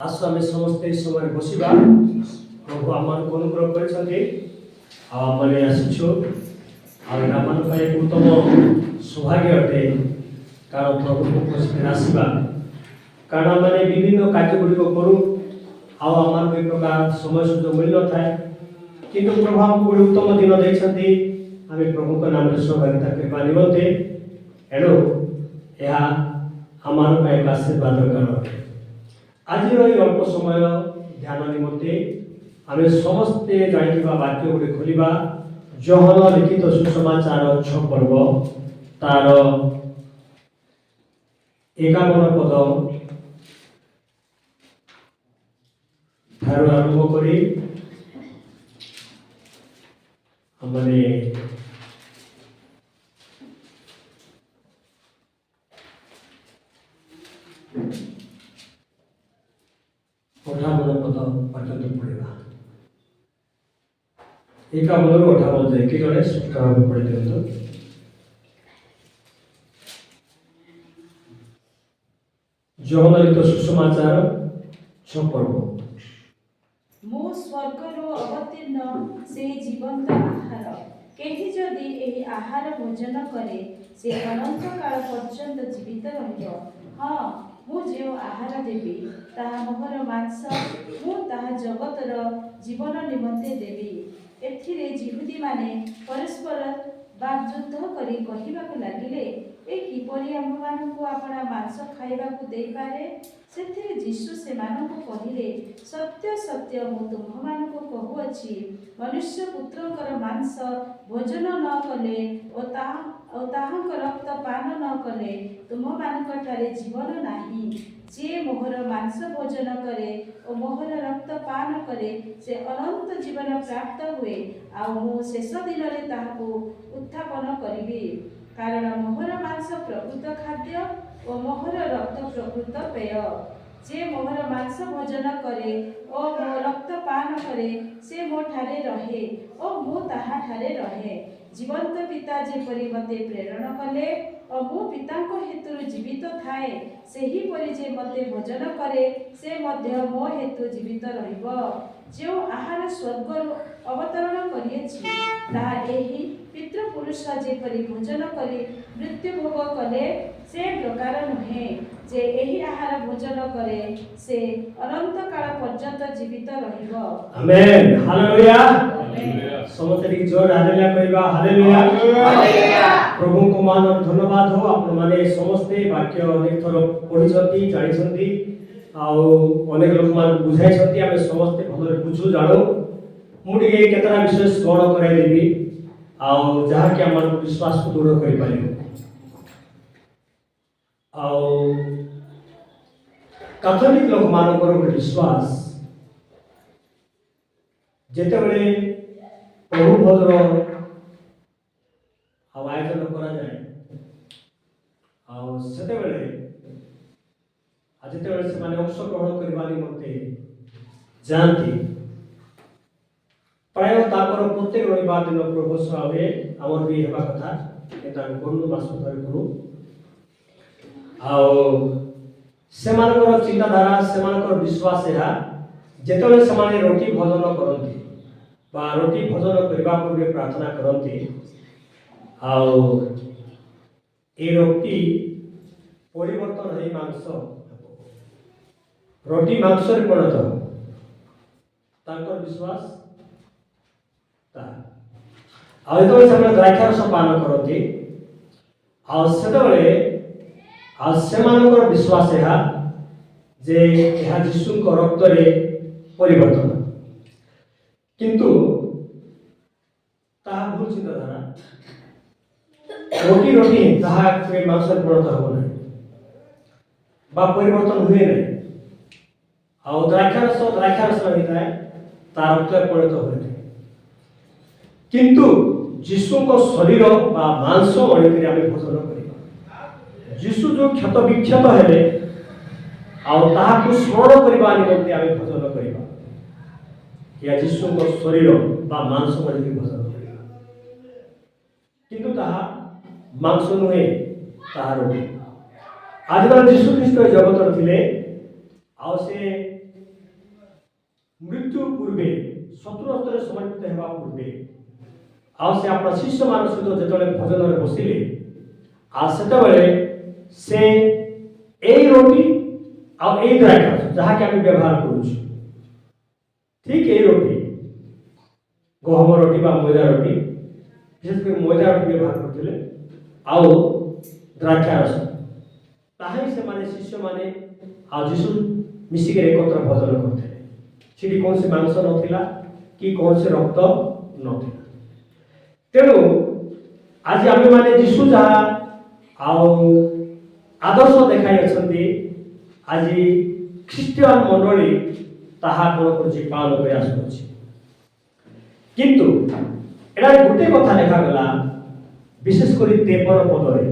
आसु आमे समस्ते समय बसिबा प्रभु आमको अनुग्रह करिसथि आमे आसिछु आम भाई उत्तम सौभाग्य अटे कारण प्रभु उपस्थित आसवा कारण मैंने विभिन्न कार्य गुड़िक करूँ आम एक प्रकार समय सुযোগ मिल न था किंतु प्रभु आमको गोटे उत्तम दिन देते आम प्रभु नाम सहभागिता करने निमंते एणु यह आम एक आशीर्वाद कारण अटे आज अल्प समय ध्यान निमंते आम समस्ते जाइवा वाक्य गुड़ी खोलिबा जहन लिखित सुसमाचार 6 पर्व तार 51 पद ठार आरंभ करी हमने अठावन पद पर्यंत पढ़ा 51 ରୁ 58 जाए कि जड़े सुस्त भाव पढ़ी दिखाँ जहन लिखित सुसमाचार 6 पर्व मो स्वर्गरो अवतीर्ण से जीवंत आहार केही जदि एही आहार भोजन करे से अनंत काल पर्यंत जीवित रहियो हाँ मु जो आहार देवी ताहा मोहर मांस मु ताहा जगतर जीवन निमंते देवी एथिरे जिहुदी माने परस्पर वाग्युद्ध करी कहिबाकु लागिले ए किपरि आम्भमानकु आपणा मांस खाइबाकु देई पारे सेथिरे यीशु सेमानकु कहिले सत्य सत्य मु तुम्भमानकु कहुअछि मनुष्य पुत्रकर मांस भोजन न कले ओ ताहांक रक्त पान न कले तुम्भमानक ठारे जीवन नाही जे मोहर मांस भोजन करे और मोहर रक्त पान करे से अनंत जीवन प्राप्त हुए आ मु शेष दिन रे ताहाकु उत्थापन करिबी कारण मोहर मांस प्रकृत खाद्य और मोहर रक्त प्रकृत पेय जे मोहर मांस भोजन करे और मो रक्त पान करे से मो ठारे रहे और मु ताहा ठारे रहे जीवंत पिता जेपरि मते प्रेरण कले और मु पितांको हेतु जीवित थाए सेही परि जे मते भोजन करे से मध्य मो हेतु जीवित रहिबो जो आहार स्वर्गरु अवतरण करिएछि ताहा एही पितृपुरुष जेपरि भोजन करी मृत्यु भोग कले से प्रकार नुहे जे एही आहार भोजन करे से अनंत काल पर्यंत जीवित रहिबो आमेन हालेलुया समस्त की जोर हालेलुया कहबा हालेलुया प्रभु को मान और धन्यवाद हो आपण माने समस्त वाक्य अनेक थर पढिछंती जानिछंती आ अनेक लोक मान बुझाइछंती आमे समस्त भलरे बुझु जानो मुडी केतना विषय स्मरण कराइ देबी आ जहा कि हमर विश्वास को दृढ़ करि पारिबो आ कैथोलिक लोक मानकर विश्वास जेतेबेले प्रभु भद्र आयोजन करा जाए आतेबले जितेबले से अंशग्रहण करने निमंते जाती प्राय प्रत्येक रविवार दिन प्रभु भावे आमर भी हेबा कथा करूँ मास धरी करूँ आर चिंताधारा से विश्वास यह जितेबले से रोटी भोजन करती बा रोटी भोजन करने पूर्व प्रार्थना करती ए रोटी परिवर्तन है मांस रोटी मांस परिणत तांकर विश्वास से द्राक्षारस पान करती से विश्वास यह जे यीशु रक्त परिवर्तन किंतु ताहा भूल चिंताधारा रोटी रोटी ताहा मांस परिणत हम ना बा परिवर्तन हुए ना द्राक्षारस द्राक्षारस होता है तार रक्त परिणत हुए ना किंतु यीशु को शरीर बा मांस अणिक आम भोजन करवा यीशु जो क्षत विक्षत हेले स्मरण करने निमंते आम भोजन करवा या यीशु को शरीर बा मांस अणिक भोजन करवा किंतु ताहा मांस नुहे ताहा रोटी आज यीशु ख्रीष्ट जगत थे मृत्यु पूर्वे शत्रु हस्ତରେ समर्पित ହେବା ପୂର୍ବେ ଆଉ ସେ ଆପଣ ଶିଷ୍ୟମାନଙ୍କ ସହିତ ଯେତେବେଳେ ଭୋଜନରେ ବସିଲେ ଆଉ ସେତେବେଳେ ସେ ଏଇ ରୋଟି ଆଉ ଏଇ ଦ୍ରାକ୍ଷାରସ ଯାହାକି ଆମେ ବ୍ୟବହାର କରୁଛୁ ଠିକ ଏଇ ରୋଟି ଗହମ ରୋଟି ବା ମଇଦା ରୋଟି ବିଶେଷ କରି ମଇଦା ରୋଟି ବ୍ୟବହାର କରୁଥିଲେ ଆଉ ଦ୍ରାକ୍ଷାରସ ତାହା ହିଁ ସେମାନେ ଶିଷ୍ୟମାନେ ଆଉ ଯୀଶୁ ମିଶିକି ଏକତ୍ର ଭୋଜନ କରୁଥିଲେ ସେଠି କୌଣସି ମାଂସ ନଥିଲା କି କୌଣସି ରକ୍ତ ନଥିଲା ତେଣୁ ଆଜି ଆମେମାନେ ଯୀଶୁ ଯାହା ଆଉ ଆଦର୍ଶ ଦେଖାଇ ଅଛନ୍ତି ଆଜି ଖ୍ରୀଷ୍ଟିଆନ ମଣ୍ଡଳୀ ତାହା କ'ଣ କରୁଛି ପାଳନ କରି ଆସୁଅଛି କିନ୍ତୁ ଏଠାରେ ଗୋଟେ କଥା ଲେଖାଗଲା ବିଶେଷ କରି 53 ପଦରେ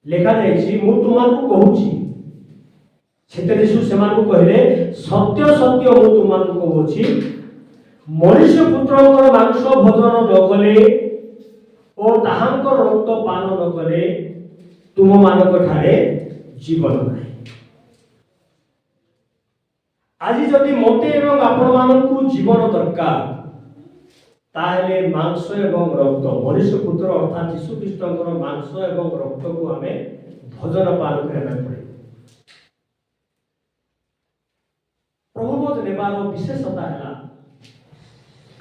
ଲେଖାଯାଇଛି ମୁଁ ତୁମମାନଙ୍କୁ କହୁଛି ସେଥିରେ ଯୀଶୁ ସେମାନଙ୍କୁ କହିଲେ ସତ୍ୟ ସତ୍ୟ ମୁଁ ତୁମମାନଙ୍କୁ କହୁଛି ମଣିଷ ପୁତ୍ରଙ୍କର ମାଂସ ଭୋଜନ ନ କଲେ ଓ ତାହାଙ୍କ ରକ୍ତ ପାନ ନ କଲେ ତୁମମାନଙ୍କ ଠାରେ ଜୀବନ ନାହିଁ ଆଜି ଯଦି ମୋତେ ଏବଂ ଆପଣମାନଙ୍କୁ ଜୀବନ ଦରକାର ତାହେଲେ ମାଂସ ଏବଂ ରକ୍ତ ମଣିଷ ପୁତ୍ର ଅର୍ଥାତ୍ ଯୀଶୁ ଖ୍ରୀଷ୍ଟଙ୍କର ମାଂସ ଏବଂ ରକ୍ତକୁ ଆମେ ଭୋଜନ ପାନ କରିବା ପଡ଼ିବ ପ୍ରଭୁବୋଧ ନେବାର ବିଶେଷତା ହେଲା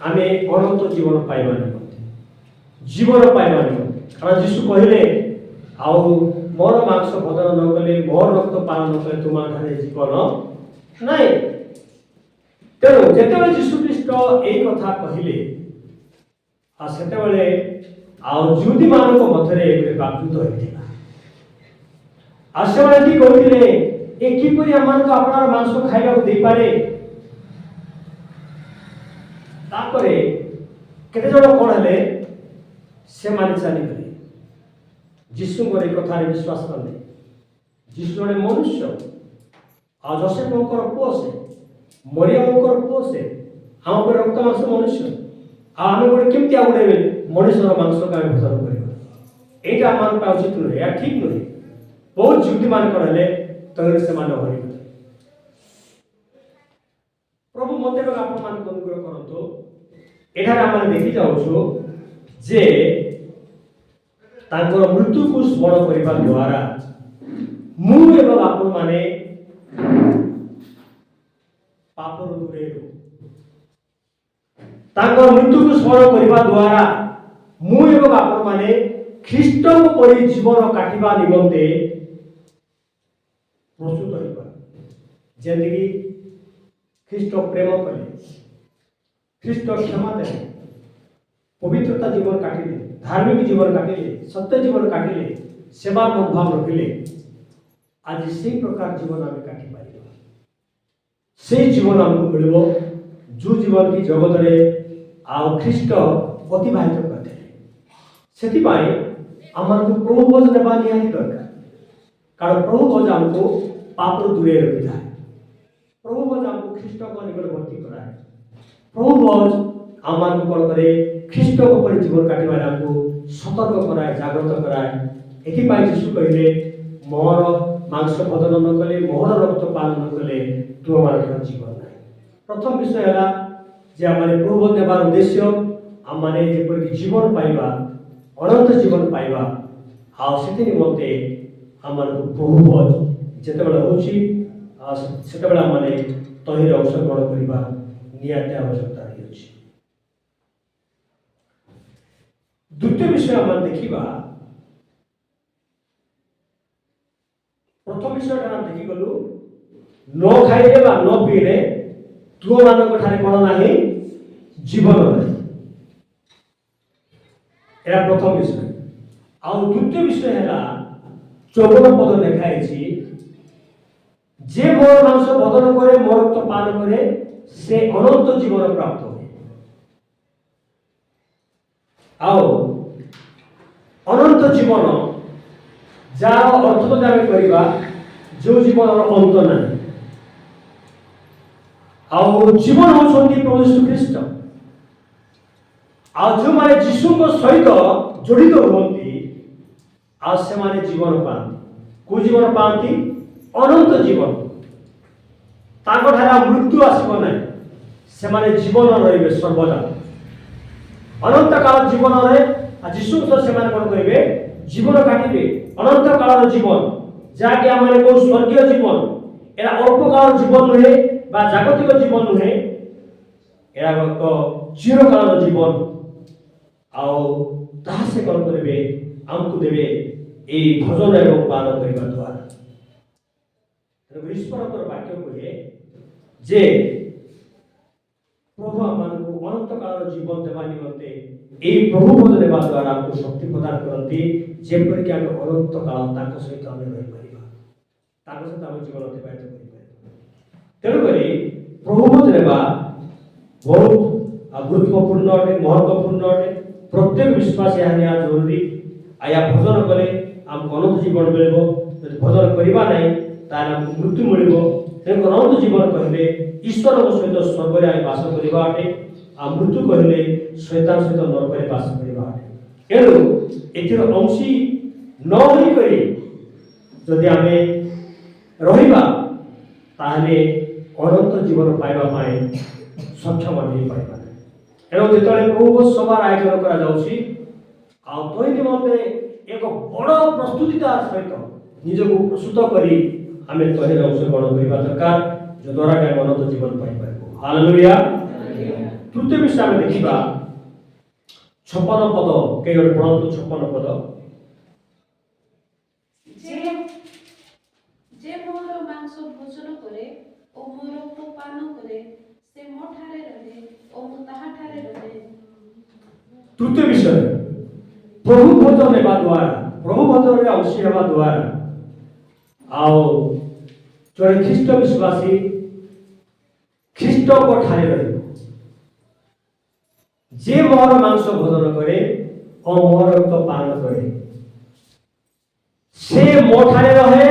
ଆମେ ଅନନ୍ତ ଜୀବନ ପାଇବା ନିମନ୍ତେ ଜୀବନ ପାଇବା ନିମନ୍ତେ କାରଣ ଯୀଶୁ କହିଲେ ଆଉ ମୋର ମାଂସ ଭୋଜନ ନ କଲେ ମୋର ରକ୍ତ ପାନ ନ କଲେ ତୁମଠାରେ ଜୀବନ ନାହିଁ ତେଣୁ ଯେତେବେଳେ ଯୀଶୁ ଖ୍ରୀଷ୍ଟ ଏଇ କଥା କହିଲେ ଆଉ ସେତେବେଳେ ଆଉ ଯୁହୁଦୀମାନଙ୍କ ମଧ୍ୟରେ ଗୋଟେ ବାକ୍ଯୁଦ୍ଧ ହୋଇଥିଲା ଆଉ ସେମାନେ କି କହୁଥିଲେ ଏ କିପରି ଆମମାନଙ୍କୁ ଆପଣଙ୍କର ମାଂସ ଖାଇବାକୁ ଦେଇପାରେ ତାପରେ କେତେ ଜଣ କ'ଣ ହେଲେ ସେମାନେ ଚାଲିଗଲେ ଯୀଶୁଙ୍କର ଏ କଥାରେ ବିଶ୍ୱାସ କଲେ ଯୀଶୁ ଜଣେ ମନୁଷ୍ୟ ଆଉ ଯୋସେଫଙ୍କର ପୁଅ ସେ ମରିୟମଙ୍କର ପୁଅ ସେ ଆମ ଉପରେ ରକ୍ତ ମାଂସ ମନୁଷ୍ୟ ଆଉ ଆମେ ଗୋଟେ କେମିତି ଆଉ ଗୋଟେ ମଣିଷର ମାଂସକୁ ଆମେ ଭୋଜନ କରିବା ଏଇଟା ଆମ ପାଇଁ ଉଚିତ ନୁହେଁ ଏହା ଠିକ ନୁହେଁ ବହୁତ ଯୁକ୍ତିମାନ କ'ଣ ହେଲେ ତେଣୁ ସେମାନେ ହରିଗଲେ ପ୍ରଭୁ ମୋତେ ଏବଂ ଆପଣମାନଙ୍କୁ ଅନୁଗ୍ରହ କରନ୍ତୁ ଏଠାରେ ଆମେ ଦେଖି ଯାଉଛୁ ଯେ ତାଙ୍କର ମୃତ୍ୟୁକୁ ସ୍ମରଣ କରିବା ଦ୍ୱାରା ମୁଁ ଏବଂ ଆପଣମାନେ ପାପରୁ ଦୂରେଇ ରହୁ ତାଙ୍କର ମୃତ୍ୟୁକୁ ସ୍ମରଣ କରିବା ଦ୍ୱାରା ମୁଁ ଏବଂ ଆପଣମାନେ ଖ୍ରୀଷ୍ଟଙ୍କ ପରି ଜୀବନ କାଟିବା ନିମନ୍ତେ ପ୍ରସ୍ତୁତ ହେବା ଯେମିତିକି ଖ୍ରୀଷ୍ଟ ପ୍ରେମ କଲେ ଖ୍ରୀଷ୍ଟ କ୍ଷମା ଦେଲେ ପବିତ୍ରତା ଜୀବନ କାଟିଲେ ଧାର୍ମିକ ଜୀବନ କାଟିଲେ ସତ୍ୟ ଜୀବନ କାଟିଲେ ସେବା ମନୋଭାବ ରଖିଲେ ଆଜି ସେଇ ପ୍ରକାର ଜୀବନ ଆମେ କାଟିପାରିବା ସେଇ ଜୀବନ ଆମକୁ ମିଳିବ ଯେଉଁ ଜୀବନ କି ଜଗତରେ ଆଉ ଖ୍ରୀଷ୍ଟ ଅତିବାହିତ କରିଥିଲେ ସେଥିପାଇଁ ଆମକୁ ପ୍ରଭୁ ଭୋଜ ନେବା ନିହାତି ଦରକାର କାରଣ ପ୍ରଭୁ ଭୋଜ ଆମକୁ ପାପରୁ ଦୂରେଇ ରଖିଥାଏ ପ୍ରଭୁ ଭୋଜ ଆମକୁ ଖ୍ରୀଷ୍ଟଙ୍କ ନିକଟବର୍ତ୍ତୀ କରାଏ ପ୍ରଭୁ ଭୋଜ ଆମମାନଙ୍କୁ କ'ଣ କରେ ଖ୍ରୀଷ୍ଟଙ୍କ ପରି ଜୀବନ କାଟିବାରେ ଆମକୁ ସତର୍କ କରାଏ ଜାଗ୍ରତ କରାଏ ଏଥିପାଇଁ ଯୀଶୁ କହିଲେ ମୋର ମାଂସ ଭୋଜନ ନ କଲେ ମୋର ରକ୍ତ ପାନ ନ କଲେ ତୁମମାନଙ୍କର ଜୀବନ ନାହିଁ ପ୍ରଥମ ବିଷୟ ହେଲା ଯେ ଆମେ ପ୍ରଭୁ ଭୋଜ ନେବାର ଉଦ୍ଦେଶ୍ୟ ଆମମାନେ ଯେପରିକି ଜୀବନ ପାଇବା ଅନନ୍ତ ଜୀବନ ପାଇବା ଆଉ ସେଥି ନିମନ୍ତେ ଆମମାନଙ୍କୁ ପ୍ରଭୁ ଭୋଜ ଯେତେବେଳେ ହେଉଛି ସେତେବେଳେ ଆମମାନେ ତହିଁରେ ଅଂଶଗ୍ରହଣ କରିବା ନିହାତି ଆବଶ୍ୟକତା ରହିଅଛି ଦ୍ୱିତୀୟ ବିଷୟ ଆମେ ଦେଖିବା ପ୍ରଥମ ବିଷୟଟା ଆମେ ଦେଖିଗଲୁ ନ ଖାଇଲେ ବା ନ ପିଇଲେ ତୁମମାନଙ୍କ ଠାରେ କ'ଣ ନାହିଁ ଜୀବନ ନାହିଁ ଏହା ପ୍ରଥମ ବିଷୟ ଆଉ ଦ୍ୱିତୀୟ ବିଷୟ ହେଲା 54 ପଦ ଲେଖା ହେଇଛି ଯେ ମୋର ମାଂସ ଭୋଜନ କରେ ମୋ ରକ୍ତ ପାନ କରେ ସେ ଅନନ୍ତ ଜୀବନ ପ୍ରାପ୍ତ ହୁଏ ଆଉ ଅନନ୍ତ ଜୀବନ ଯାହାର ଅର୍ଥ ଯଦି ଆମେ କରିବା ଯେଉଁ ଜୀବନର ଅନ୍ତ ନାହିଁ ଆଉ ଜୀବନ ହେଉଛନ୍ତି ପ୍ରଭୁ ଯୀଶୁ ଖ୍ରୀଷ୍ଟ ଆଉ ଯେଉଁମାନେ ଯୀଶୁଙ୍କ ସହିତ ଜଡ଼ିତ ହୁଅନ୍ତି ଆଉ ସେମାନେ ଜୀବନ ପାଆନ୍ତି କେଉଁ ଜୀବନ ପାଆନ୍ତି ଅନନ୍ତ ଜୀବନ मृत्यु आसब ना से जीवन रे सर्वदा अनंत काल जीवन रे जीशु से कौन करेंगे जीवन काटे अनंत काल जीवन जहाँकि आम कौ स्वर्गीय जीवन एरा अल्प काल जीवन नुहे जागतिक जीवन नुहे एरा एक चिरकाल जीवन आउ से कौन करेंगे आमको देवे ए भजन एवं पालन करने द्वारा ईश्वर वाक्य कहे जे प्रभु आम अनंत काल जीवन देवा निमंते ए प्रभु भजन देवा द्वारा हमको शक्ति प्रदान करती जेपरिक आम अनंत काल सहित आम रही सहित आम जीवन अतिबाहित कर तेणुक प्रभु भजन देवा बहुत गुरुत्वपूर्ण अटे महत्वपूर्ण अटे प्रत्येक विश्वास यहाँ जरूरी आया भजन कले आमको अनंत जीवन मिल भजन करवा ना तार मृत्यु मिल अनंत जीवन कहले ईश्वर सहित स्वर्ग में बास करवा अटे आ मृत्यु कहले शैतान सहित नरक में बास करवा अटे एणु एथिर अंशी न होई करी जदि आमे रहिबा ताहले अनंत जीवन पाइबा पाए सक्षम नहीं पाइबा एणु जेतले प्रभु सभार आयोजन करा जाउछि आ तोहि निमंते एक बड़ प्रस्तुतिता सहित निजको प्रस्तुत करी आमे तोहि अंशग्रहण करबा दरकार जो द्वारा के अनंत जीवन पाई पाइबो हालेलुया तृतीय विषय आमे देखिबा 56 पद के जोड़ पढ़ंतु 56 पद जे मोर मांस भोजन करे ओ मोर रक्त पान करे से मो ठारे रहे ओ मो ताहा ठारे रहे तृतीय विषय प्रभु भजन हेबा द्वारा प्रभु भजन रे अंशी हेबा द्वारा आओ जड़े ख्रीष्ट विश्वासी ख्रीष्ट को ठारे रहे जे मोर मांस भोजन करे और मोर रक्त पान करे से मो ठारे रहे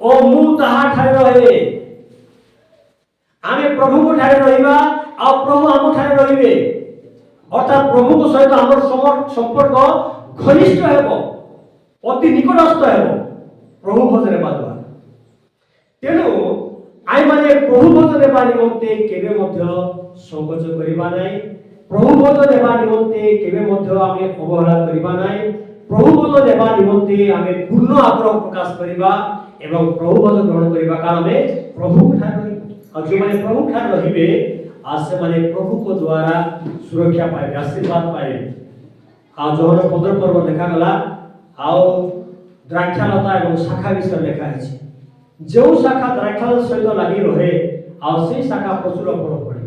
और मु ताहा ठारे रहे आमे प्रभु को ठारे रहिबा आ प्रभु आम ठारे रहिबे अर्थात प्रभु को सहित आमर संपर्क घनिष्ठ हेबो अति निकटस्थ हेबो प्रभु भजन हेबा द्वारा तेणु आई माने प्रभु भजन हेबा निमंते केबे मध्य संकोच करिबा नाही प्रभु भजन हेबा निमंते केबे मध्य आमे अवहेला करिबा नाही प्रभु भजन हेबा निमंते आमे पूर्ण आग्रह प्रकाश करिबा एवं प्रभु भजन ग्रहण करिबा कारण में प्रभु ठार रहिबा और जो माने प्रभु ठार रहिबे आज से माने प्रभु को द्वारा सुरक्षा पाए आशीर्वाद पाए आ जोहर 15 पर्व लिखा गला आओ द्राक्षालता एवं शाखा विषय लिखा है जो शाखा द्राक्षालता सहित लगी रहे आ से शाखा प्रचुर फल पड़े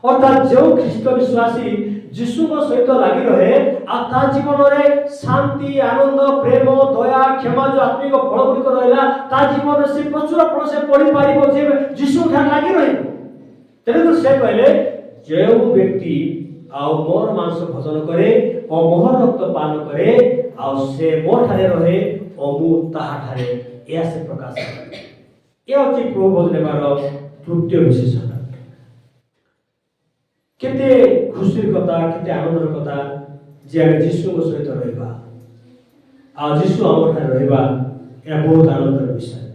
अर्थात जो ख्रीष्ट विश्वासी जीशु को सहित लगी रहे आ ता जीवन रे शांति आनंद प्रेम दया क्षमा जो आत्मिक फल गुड़िक रहला ता जीवन से प्रचुर फल से पड़ी पारिबो जे जीशु ठार लगी रहिबो तेरे से कहले जो व्यक्ति आउ मोर मांस भोजन करे और मोहर रक्त पान करे आउ से मो ठारे रहे और मु ताहा ठारे या से प्रकाश करे ये अछि प्रभु भजन हेबार तृतीय विशेषता केते खुशीर कथा केते आनंदर कथा जे आमे जीशु को सहित रहबा आ जीशु आम ठारे रहबा या बहुत आनंदर विषय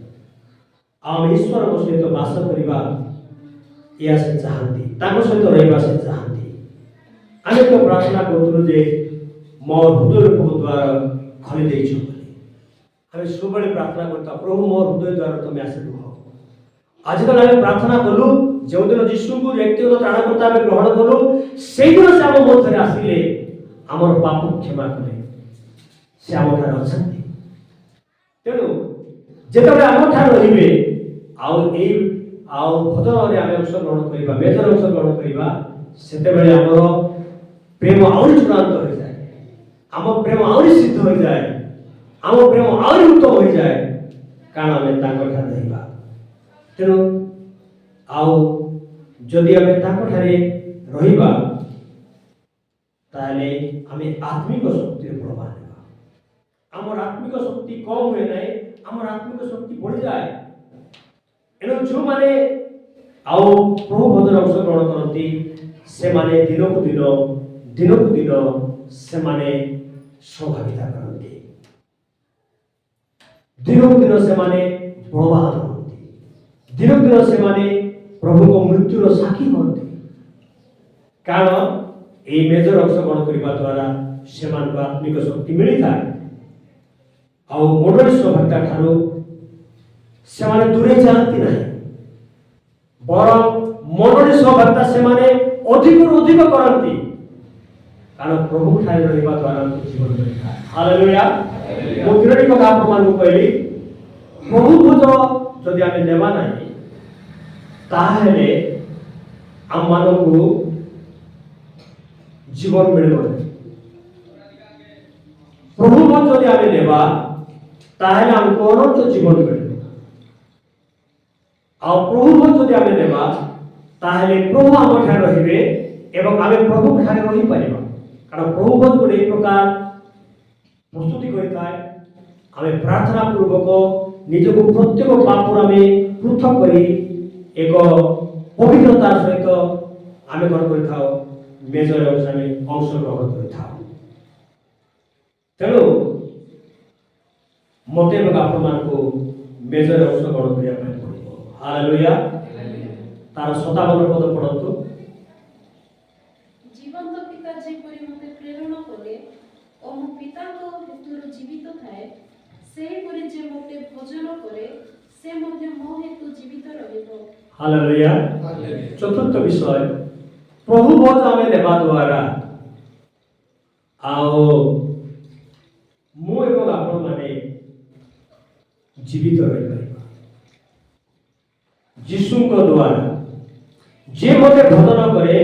आम ईश्वर को सहित वास करबा या से चाहती ताको सहित रहबा से चाहती आमे तो प्रार्थना करथुलु जे मोर हृदय प्रभु द्वारा खोली देइछु बोली आमे सबले प्रार्थना करता प्रभु मोर हृदय द्वारा तुम आसे रुह आजकल आमे प्रार्थना कलु जो दिन जीशु को व्यक्तिगत त्राणकर्ता आमे ग्रहण कलु सेई दिन से आम मध्यरे आसिले आमर पाप क्षमा करे से आम ठार अछंती तेणु जेतबे आम ठार रहिबे आउ एई आउ भजन रे आमे अंशग्रहण करिबा मेजर अंशग्रहण करिबा सेते बेले हमर प्रेम आउरी चूड़ांत हो जाए आम प्रेम आउरी सिद्ध हो जाए आम प्रेम आउरी उत्तम हो जाए कारण आमे ताको ठार रहिबा तेणु आउ जदि आमे ताको ठारे रहिबा ताले आमे आत्मिक शक्ति प्रभाव हेबा आमर आत्मिक शक्ति कम हुए नाही आमर आत्मिक शक्ति बढ़ी जाए एणु जो माने आउ प्रभु भजन अंशग्रहण करती से माने दिन को दिन से माने सहभागिता करती दिन को दिन से माने बड़वान होती दिन को दिन से माने प्रभु को मृत्युर साक्षी हमें कारण ये मेजर अंशग्रहण करने द्वारा से आत्मिक शक्ति मिलता है ଆଉ ମଣ୍ଡଳୀ ସଭ୍ୟତା ଠାରୁ ସେମାନେ ଦୂରେଇ ଯାଆନ୍ତି ନାହିଁ ବରଂ ମଣ୍ଡଳୀ ସଭ୍ୟତା ସେମାନେ ଅଧିକରୁ ଅଧିକ କରନ୍ତି କାରଣ ପ୍ରଭୁ ଠାରେ ରହିବା ଦ୍ୱାରା ଜୀବନ ମିଳିଥାଏ ହାଲେଲୁୟା ମୁଁ ତିନୋଟି କଥା ଆପଣମାନଙ୍କୁ କହିଲି ପ୍ରଭୁ ଭୋଜ ଯଦି ଆମେ ନେବା ନାହିଁ ତାହେଲେ ଆମମାନଙ୍କୁ ଜୀବନ ମିଳିବ ନାହିଁ ପ୍ରଭୁ ଭୋଜ ଯଦି ଆମେ ନେବା ताहले हमको अनंत जीवन मिले आ प्रभु जदि आमे नेबा ताहले प्रभु आम ठार रहिबे एवं आमे प्रभु ठार रहि परिबा कारण प्रभु गोटे प्रकार प्रस्तुति करिताय आमे प्रार्थना पूर्वक निजको प्रत्येक पापर आमे पृथक करी एक पवित्रता सहित आमे कोन करिथाओ मेजर अंश ग्रहण करिथाओ तेणु मोटे आपण को मेजर अंश ग्रहण करने पड़ो हालेलुया तार 57 पद पढ़तु जीवंत पिता जेपरि मते प्रेरण करे ओ मो पिता को हेतु जीवित थाए सेही परि जे मते भोजन करे से मते मो हेतु जीवित रहइबो हालेलुया चतुर्थ विषय प्रभु भोज आमे देबा द्वारा आओ मु एवं आपण माने जीवित रही पारिबा यीशु को द्वारा जे मते भोजन करे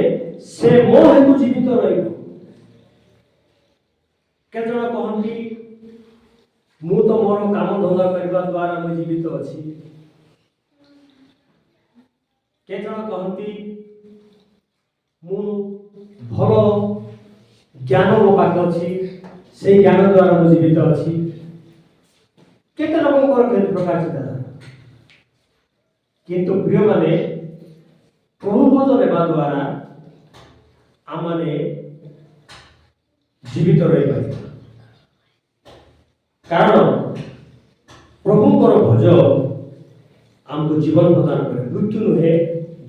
से मो हेतु जीवित रहिबो केजन कहंती मु तो मोर काम धंदा करबा द्वारा मु जीवित अछि केजन कहंती मु भलो ज्ञान मो पाख अछि से ज्ञान द्वारा मु जीवित अछि केते लोकंकर केते प्रकार चिंता किंतु प्रिय माने प्रभु भोज नेबा द्वारा आमने जीवित रही पारिबा कारण प्रभुଙ୍କର भोज हमको जीवन प्रदान करे मृत्यु नुहे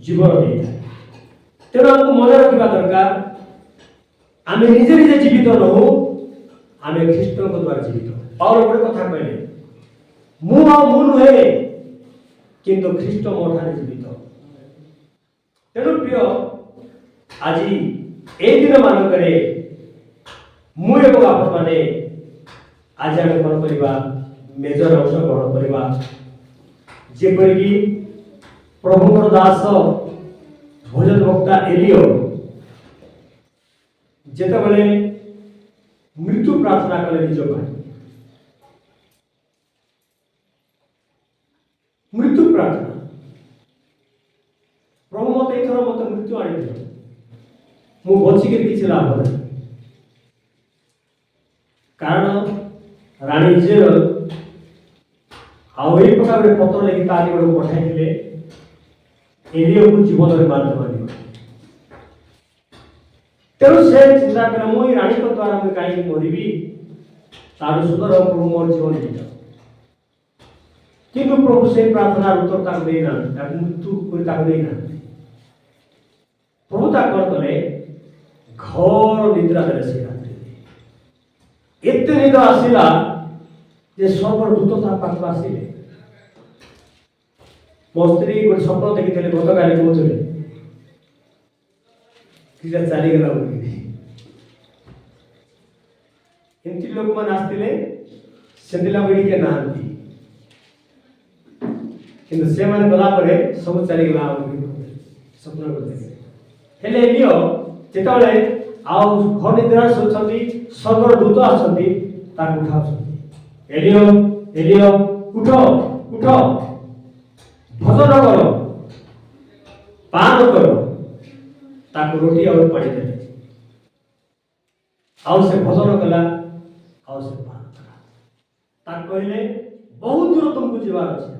जीवन देता तेणु हमको मन रखा दरकार आमे निजे निजे जीवित रहू आमे ख्रीष्ट को द्वारा जीवित पाउल गोटे कथा कहले मु नुहे किंतु ख्रीष्ट मो ठारे जीवित तेणु प्रिय आज ए दिन मानकरे मु एवं आपण माने आज आम कौन करवा मेजर अंश ग्रहण करवा जेपरि कि प्रभुଙ୍କର दास भोजन वक्ता एलियो जेतेबेले मृत्यु प्रार्थना कले निज भाई मृत्यु प्रार्थना प्रभु मत एथर मत मृत्यु आनी दियो मु बचिक किसी लाभ नहीं कारण रानी जेल आउ एक प्रकार पत्र लिखि तारी गोटे पठाइले एलियो को जीवन में मार मारियो तेणु से चिंता कर मुई रानी को द्वारा मुई कहीं मरबी तार सुंदर प्रभु मोर जीवन दीता किंतु प्रभु से प्रार्थना उत्तर ताक देना मृत्यु कोई ताक देना प्रभु ताक कले घर निद्रा देले से रात्रि एते निद आसिला जे स्वर्गर दूत ता पाख आसिले मो स्त्री गोटे स्वप्न देखी गत काली कहते किसी चलीगला एमती लोक मैंने आसते से के नहांती किंतु से माने गला परे सब चलीगला स्वप्न करते हेले लियो जेतबेले आउ घर निद्रा सोचंती स्वर्गर दूत आछंती तार उठाउछंती एलियो एलियो उठो उठो भजन करो पान करो ताको रोटी और पानी देले आउ से भजन कला आउ से पान कला ताक कहले बहुत दूर तुमको जीवार अछि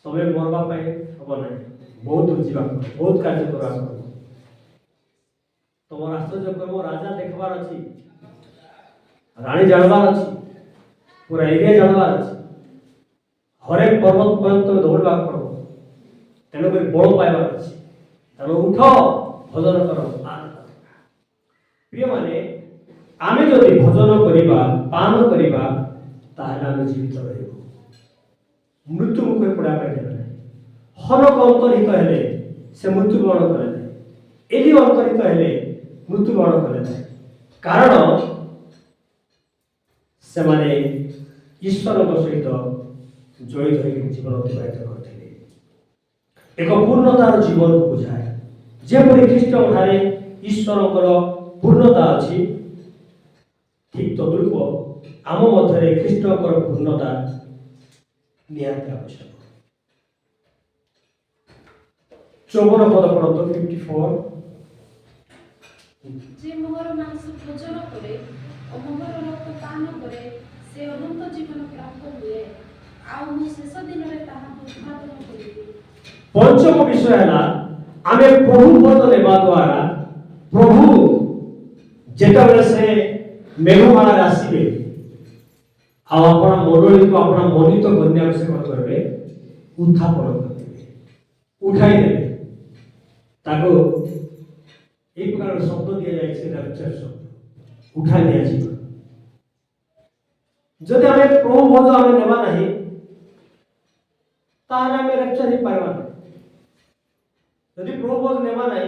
तबे मरबा पाए हबो नै बहुत दूर जीवा बहुत कार्य करा तुम आश्चर्य कर्म राजा देखबार अछि रानी जानबार अछि पूरा एरिया जानबार अछि हरेक पर्वत पर्यंत दौड़बा पड़ो ତେଣୁକରି ବଳ ପାଇବାର ଅଛି। ତେଣୁ ଉଠ, ଭଜନ କର, ପାନ କର। ପ୍ରିୟମାନେ, ଆମେ ଯଦି ଭଜନ କରିବା, ପାନ କରିବା, ତାହେଲେ ଆମେ ଜୀବିତ ରହିବୁ। ମୃତ୍ୟୁ ମୁଖରେ ପଡ଼ିବା ପାଇଁ ଦେବେ ନାହିଁ। ହନକ ଅନ୍ତର୍ହିତ ହେଲେ ସେ ମୃତ୍ୟୁବରଣ କଲେ ନାହିଁ। ଏଲି ଅନ୍ତର୍ହିତ ହେଲେ ମୃତ୍ୟୁବରଣ କଲେ ନାହିଁ। କାରଣ ସେମାନେ ଈଶ୍ୱରଙ୍କ ସହିତ ଜଡ଼ିତ ହୋଇକି ଜୀବନ ଅତିବାହିତ କରିଥିଲେ। ଏକ ପୂର୍ଣ୍ଣତାର ଜୀବନକୁ ବୁଝାଏ। ଯେପରି ଖ୍ରୀଷ୍ଟଙ୍କଠାରେ ଈଶ୍ୱରଙ୍କର ପୂର୍ଣ୍ଣତା ଅଛି, ଠିକ୍ ତଦ୍ରୂପ ଆମ ମଧ୍ୟରେ ଖ୍ରୀଷ୍ଟଙ୍କର ପୂର୍ଣ୍ଣତା ନିହାତି ଆବଶ୍ୟକ। 54 ପଦ ପଢ଼ନ୍ତୁ। 54। যে মোহর মাংস ভোজন করে ও মোহর রক্ত পান করে সে অনন্ত জীবন প্রাপ্ত ହୁଏ ଆଉ ମୁଁ ଶେଷ ଦିନରେ ତାହାକୁ ଉତ୍ପାଦନ କରିବି। ପଞ୍ଚମ ବିଷୟ ହେଲା ଆମେ ପ୍ରଭୁ ପଦ ନେବା ଦ୍ୱାରା ପ୍ରଭୁ ଯେତେବେଳେ ସେ ମେଘମାଳାରେ ଆସିବେ ଆଉ ଆପଣ ମଣ୍ଡଳୀକୁ ଆପଣ ମନିତ କନ୍ୟାକୁ ସେ କ'ଣ କରିବେ? ଉତ୍ଥାପନ କରିଦେବେ, ଉଠାଇ ଦେବେ। ତାକୁ এই প্রকার শব্দ দিয়ে যাচ্ছে র্যাপচার শব্দ, উঠাই দিয়েছিল। যদি আমি প্রভু পদ আমি নেবা নাই তাহলে আমি র্যাপচার হই পারবা না। যদি প্রভু পদ নেবা নাই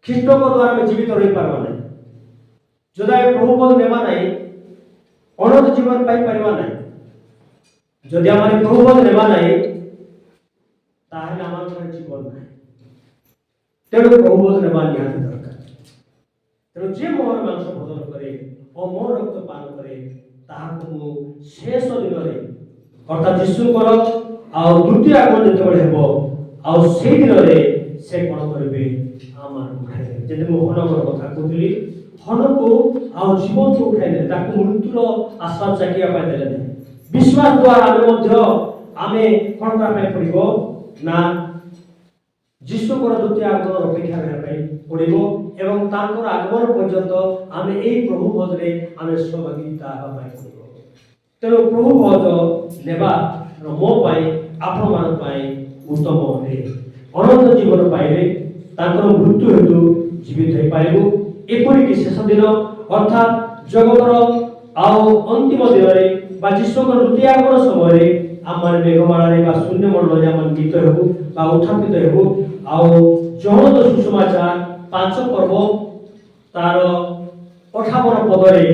খ্রিস্টଙ୍କ দ্বারা আমি জীবিত রই পারবা না। যদি আমি প্রভু পদ নেবা নাই অনন্ত জীবন পাই পারবা না। যদি আমার প্রভু পদ নেবা নাই তাহলে আমার কোনো জীবন নাই। ତେଣୁ ପ୍ରଭୁବୋଧ ନେବା ନିହାତି ଦରକାର। ତେଣୁ ଯିଏ ମୋର ମାଂସ ଭୋଜନ କରେ ଓ ମୋର ରକ୍ତ ପାନ କରେ ତାହାକୁ ମୁଁ ଶେଷ ଦିନରେ ଅର୍ଥାତ୍ ଯୀଶୁଙ୍କର ଆଉ ଦ୍ୱିତୀୟ ଆଗମନ ଯେତେବେଳେ ହେବ ଆଉ ସେଇ ଦିନରେ ସେ କ'ଣ କରିବେ? ଆମମାନଙ୍କୁ ଉଠାଇଦେବେ। ଯେମିତି ମୁଁ ହନକର କଥା କହୁଥିଲି, ହନକୁ ଆଉ ଜୀବନକୁ ଉଠାଇଦେଲେ, ତାକୁ ମୃତ୍ୟୁର ଆସ୍ୱାଦ ଚାଖିବା ପାଇଁ ଦେଲେ ନାହିଁ। ବିଶ୍ୱାସ ଦ୍ୱାରା ଆମେ ମଧ୍ୟ ଆମେ କ'ଣ କରିବା ପାଇଁ ପଡ଼ିବ ନା ଯୀଶୁଙ୍କର ଦ୍ୱିତୀୟ ଆଗମନ ଅପେକ୍ଷା କରିବା ପାଇଁ ପଡ଼ିବ ଏବଂ ତାଙ୍କର ଆଗମନ ପର୍ଯ୍ୟନ୍ତ ଆମେ ଏହି ପ୍ରଭୁ ପଦରେ ଆମେ ସହଭାଗିତା ହେବା ପାଇଁ ପଡ଼ିବ। ତେଣୁ ପ୍ରଭୁ ପଦ ନେବା ମୋ ପାଇଁ ଆପଣମାନଙ୍କ ପାଇଁ ଉତ୍ତମ ଅଟେ। ଅନନ୍ତ ଜୀବନ ପାଇଲେ ତାଙ୍କର ମୃତ୍ୟୁ ହେତୁ ଜୀବିତ ହୋଇପାରିବୁ। ଏପରିକି ଶେଷ ଦିନ ଅର୍ଥାତ୍ ଜଗତର ଆଉ ଅନ୍ତିମ ଦିନରେ ବା ଯୀଶୁଙ୍କର ଦ୍ୱିତୀୟ ଆଗମନ ସମୟରେ ଆମମାନେ ମେଘମାଳାରେ ବା ଶୂନ୍ୟମଣ୍ଡଳରେ ଆମେ ଗୀତ ହେବୁ ବା ଉତ୍ଥାପିତ ହେବୁ। ଆଉ ଜହନ୍ନତ ସୁସମାଚାର 5 ପର୍ବ ତାର 58 ପଦରେ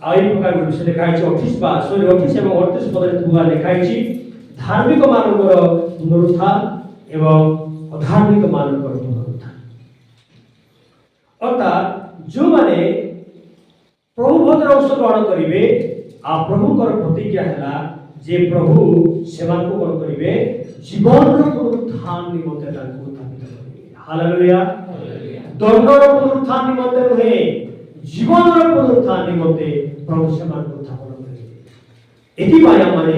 ଆଉ ଏହି ପ୍ରକାର ବିଷୟ ଲେଖା ହେଇଛି। 28 ଏବଂ 38 ପଦରେ ଲେଖା ହେଇଛି ଧାର୍ମିକ ମାନଙ୍କର ପୁନରୁତ୍ଥାନ ଏବଂ ଅଧାର୍ମିକ ମାନଙ୍କର ପୁନରୁତ୍ଥାନ। ଅର୍ଥାତ୍ ଯେଉଁମାନେ ପ୍ରଭୁ ପଦର ଅଂଶଗ୍ରହଣ କରିବେ ଆଉ ପ୍ରଭୁଙ୍କର ପ୍ରତିଜ୍ଞା ହେଲା ଯେ ପ୍ରଭୁ ସେମାନଙ୍କୁ କ'ଣ କରିବେ? ଜୀବନର ପୁନରୁତ୍ଥାନ ନିମନ୍ତେ ତାଙ୍କୁ ଉତ୍ଥାପିତ କରିବେ। ହାଲେଲୁୟା। ଦଣ୍ଡର ପୁନରୁତ୍ଥାନ ନିମନ୍ତେ ନୁହେଁ, ଜୀବନର ପୁନରୁତ୍ଥାନ ନିମନ୍ତେ ପ୍ରଭୁ ସେମାନଙ୍କୁ ଉତ୍ଥାପନ କରିବେ। ଏଥିପାଇଁ ଆମମାନେ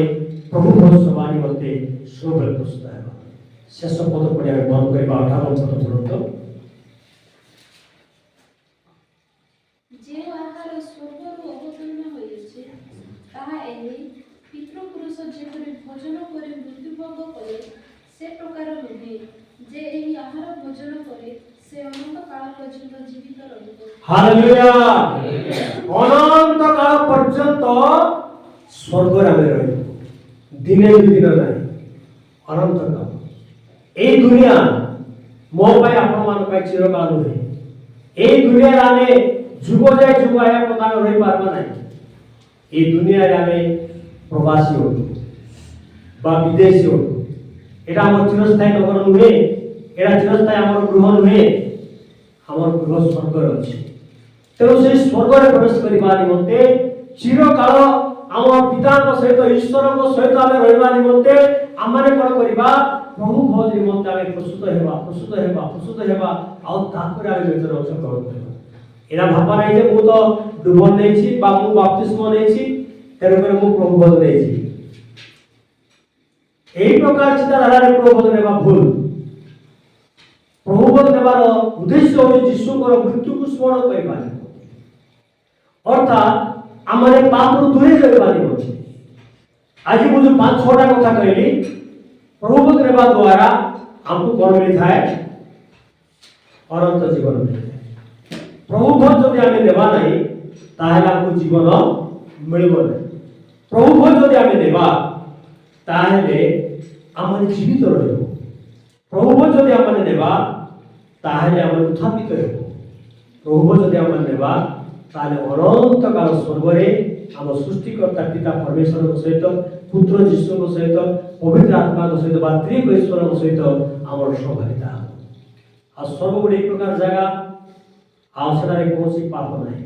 ପ୍ରଭୁ ପଦ ସେବା ନିମନ୍ତେ ସବୁବେଳେ ପ୍ରସ୍ତୁତ ହେବା। ଶେଷ ପଦ ପଢ଼ି ଆମେ ବନ୍ଦ କରିବା। 58 ପଦ ପଢ଼ନ୍ତୁ। ଯେଉଁ ଆହାର ସ୍ୱର୍ଗରୁ ଅବତୀର୍ଣ୍ଣ ହୋଇଅଛି ତାହା ଏହି ପିତୃପୁରୁଷ ଯେପରି ଭୋଜନ କରି ମୃତ୍ୟୁଭୋଗ କଲେ ସେ ପ୍ରକାର ନୁହେଁ ଯେ ଏହି ଆହାର ଭୋଜନ କରେ ସେ ଅନନ୍ତ କାଳ ପର୍ଯ୍ୟନ୍ତ ଜୀବିତ ରହିବ। ହାଲେଲୁୟା। ଅନନ୍ତ କାଳ ପର୍ଯ୍ୟନ୍ତ ସ୍ୱର୍ଗରେ ଆମେ ରହିବୁ। ଦିନେ ଦୁଇ ଦିନ ନାହିଁ, ଅନନ୍ତ କାଳ। এই দুনিয়া ମୋ ପାଇଁ ଆପଣମାନଙ୍କ ପାଇଁ ଚିରକାଳ ନୁହେଁ। এই ଦୁନିଆରେ ଆମେ ଯୁଗ ଯାଏ ଯୁଗ ଏହା ପ୍ରଦାନ ରହିପାରିବା ନାହିଁ। এই ଦୁନିଆରେ ଆମେ ପ୍ରବାସୀ ହେବୁ ବା ବିଦେଶୀ ହେବୁ। এটা আমার চিরস্থায়ী নগর নুহে, এটা চিরস্থায়ী আমার গৃহ নুহে, আমার গৃহ স্বর্গরে ଅଛି। ତେଣୁ ସେହି ସ୍ୱର୍ଗରେ ପ୍ରବେଶ କରିବା ନିମନ୍ତେ ଚିରକାଳ ଆମ ପିତାଙ୍କ ସହିତ ଈଶ୍ୱରଙ୍କ ସହିତ ଆମେ ରହିବା ନିମନ୍ତେ ଆମମାନେ କ'ଣ କରିବା? ପ୍ରଭୁ ଭୋଜ ନିମନ୍ତେ ଆମେ ପ୍ରସ୍ତୁତ ହେବା ଆଉ ତାପରେ ଆମେ ନିଜର ଅଂଶଗ୍ରହଣ କରିବା। ଏଇଟା ଭାବା ନାହିଁ ଯେ ମୁଁ ତ ଡୁବ ନେଇଛି ବା ମୁଁ ବାପ୍ତିସ୍ମ ନେଇଛି ତେଣୁକରି ମୁଁ ପ୍ରଭୁ ଭୋଜ ନେଇଛି। এই প্রকার চিন্তাধারার প্রবোধ নেওয়া ভুল। প্রবোধ নেওয়ার উদ্দেশ্য হচ্ছে যিশুঙ্কর মৃত্যুকে স্মরণ করা। অর্থাৎ আমাদের পাপରୁ দূরে ରହିବା ନିମନ୍ତେ। ଆଜି ମୁଁ ଯୋଉ 5-6ଟା କଥା କହିଲି ପ୍ରଭୁପଦ ନେବା ଦ୍ୱାରା आमको कौन मिलता है अनंत जीवन मिलता है प्रभु भोज जदि आम नेबा नहीं ताहले आमको जीवन मिलबो नहीं प्रभु भोज जदि आम नेबा ताहले आम जीवित रहिबो प्रभु भोज जदि आम नेबा ताहले आम उत्थापित हेबो प्रभु भोज जदि आम नेबा ताहले अनंत काल स्वर्ग रे आम सृष्टिकर्ता पिता परमेश्वर सहित पुत्र जीशु सहित पवित्र आत्मा सहित बा त्रिक ईश्वर सहित आम सहभागिता आ स्वर्ग गोटे प्रकार जगह आउसडारे कौन पाप नहीं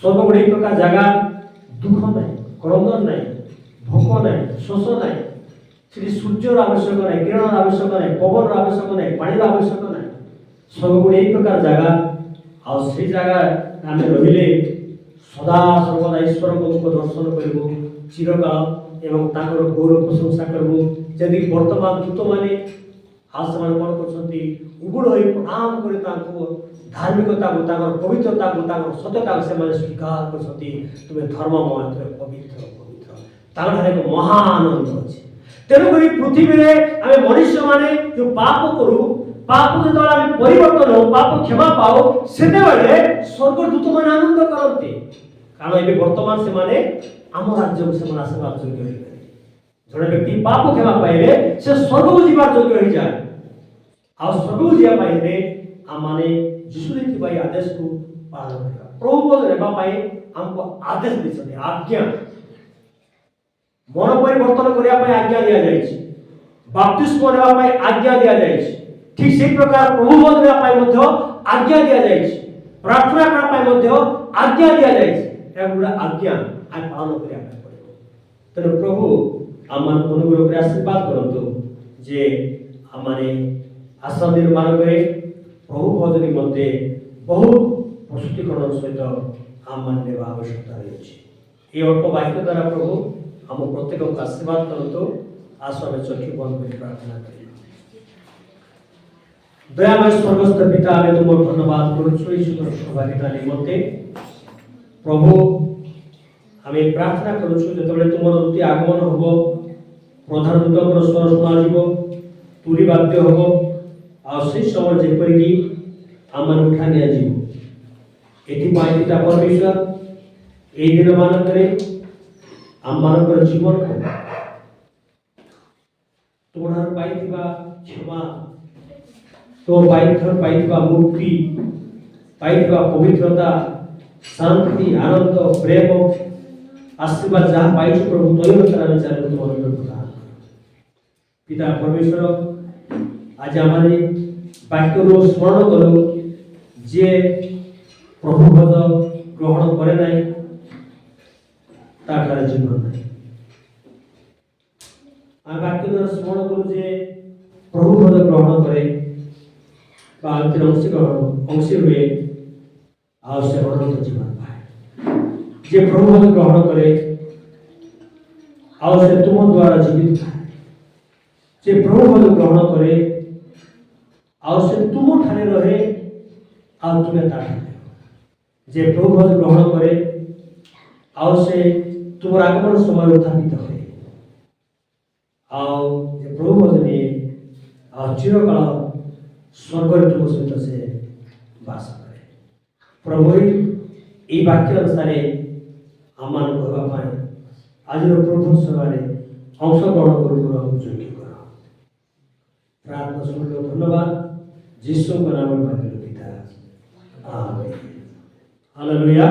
स्वर्ग गोटे प्रकार जगह दुख नहीं क्रंदन नहीं भोक नहीं शोष नहीं सेठी सूर्यर आवश्यक नहीं किरण आवश्यक नहीं पवन आवश्यक नहीं पानी आवश्यक नहीं स्वर्ग गोटे प्रकार जगह आ से जगह आम रहिले सदा सर्वदा ईश्वर को दर्शन करूँ चिरकाल एवं ताकर गौरव प्रशंसा करूँ जदि वर्तमान दूत मैंने आज से कौन कर उबुड़ हो प्रणाम कर धार्मिकता को पवित्रता को सत्यता को स्वीकार कर तुम्हें धर्ममय पवित्र पवित्र एक महानंद अच्छे तेणुक पृथ्वी में आम मनुष्य मैंने जो पाप करूँ पाप जो परिवर्तन हो पाप क्षमा पाओ से स्वर्गदूत मैंने आनंद करते कारण ये वर्तमान से माने आम राज्य को से आशीर्वाद योग्य हो जड़े व्यक्ति पाप क्षमा पाइले से स्वर्ग को जीवार योग्य हो जाए आ स्वर्ग को जीवा पाइले आम माने यीशु नीति आदेश को पालन करबा प्रभु बोध रेबा पाए हमको आदेश दिसते आज्ञा मन परिवर्तन करिया पाए आज्ञा दिया जायछि बपतिस्म नेबा पाए आज्ञा दिया जायछि ठीक से प्रकार प्रभु बोध रेबा पाए मध्य आज्ञा दिया जायछि प्रार्थना करा पाए मध्य आज्ञा दिया जायछि एगुड़ा आज्ञा आम पालन करिया पाए पड़िबो तेणु प्रभु आम अनुग्रह कर आशीर्वाद करंतु जे आम माने आशा दिन मानक प्रभु भोज निमंते बहुत प्रस्तुतिकरण सहित आम मान आवश्यकता रही ये अल्प वाक्य द्वारा प्रभु आम प्रत्येक को आशीर्वाद करंतु आसो आम चक्षु बंद कर प्रार्थना करें दयामय स्वर्गस्थ पिता आम तुम धन्यवाद करुछु ईश्वर सहभागिता निमंते प्रभु आम प्रार्थना करुछु जेतबेले तुमर दूती आगमन होबो प्रधान दूतकर स्वर शुणा तुरी वाद्य होबो आ से समय जेपरिक आम उठा निया जीव एथिपाई पिता परमेश्वर ए दिन मानक आम मानकर जीवन को तोड़ार पाइथिबा क्षमा तो पाइथिबा मुक्ति पाइथिबा पवित्रता शांति आनंद प्रेम आशीर्वाद जहाँ पाइछु प्रभु तय अनुसार आम चालू तुम अनुग्रह पिता परमेश्वर आज आम वाक्य स्मरण कलु जे प्रभु पद ग्रहण करे ना तार जीवन ना आम वाक्य द्वारा स्मरण कलु जे प्रभु पद ग्रहण करे अंशी हुए से अनंत जीवन पाए जे प्रभु पद ग्रहण करे से तुम द्वारा जीवित पाए जे प्रभु पद ग्रहण करे से तुम ठाने रहे तुम्हें जे प्रभु पद ग्रहण करे से तुम आगमन समय उत्थापित हुए जे प्रभु पद नहीं चिरकाल स्वर्ग तुम सहित से बास करे प्रभु ये वाक्य अनुसार आम कहवाई आज प्रभु सभा अंशग्रहण कर योग्य कर प्रार्थना शुण धन्यवाद जीशु नाम पिता आमेन हालेलुया।